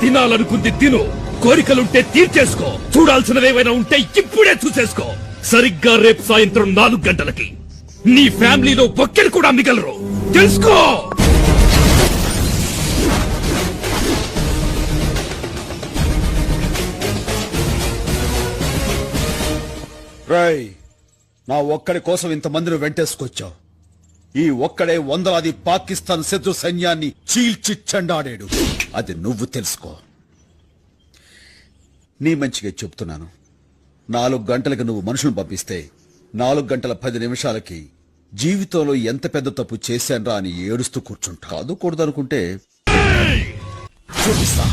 తినాలనుకుంది తిను, కోరికలుంటే తీర్చేసుకో, చూడాల్సినవేవైనా ఉంటే ఇప్పుడే చూసేసుకో. సరిగ్గా రేపు సాయంత్రం 4 గంటలకి నీ ఫ్యామిలీలో ఒక్కరు కూడా మిగలరు, తెలుసుకో. రేయ్, నా ఒక్కడి కోసం ఇంతమందిని వెంటేసుకొచ్చావు. ఈ ఒక్కడే వందలాది పాకిస్తాన్ శత్రు సైన్యాన్ని చీల్చి చెండాడాడు. అది నువ్వు తెలుసుకో. నీ మంచిగా చెప్తున్నాను. 4 గంటలకు నువ్వు మనుషులను పంపిస్తే 4 గంటల 10 నిమిషాలకి జీవితంలో ఎంత పెద్ద తప్పు చేశాన్రా అని ఏడుస్తూ కూర్చుంటా. అదుకూడదనుకుంటే చూపిస్తా.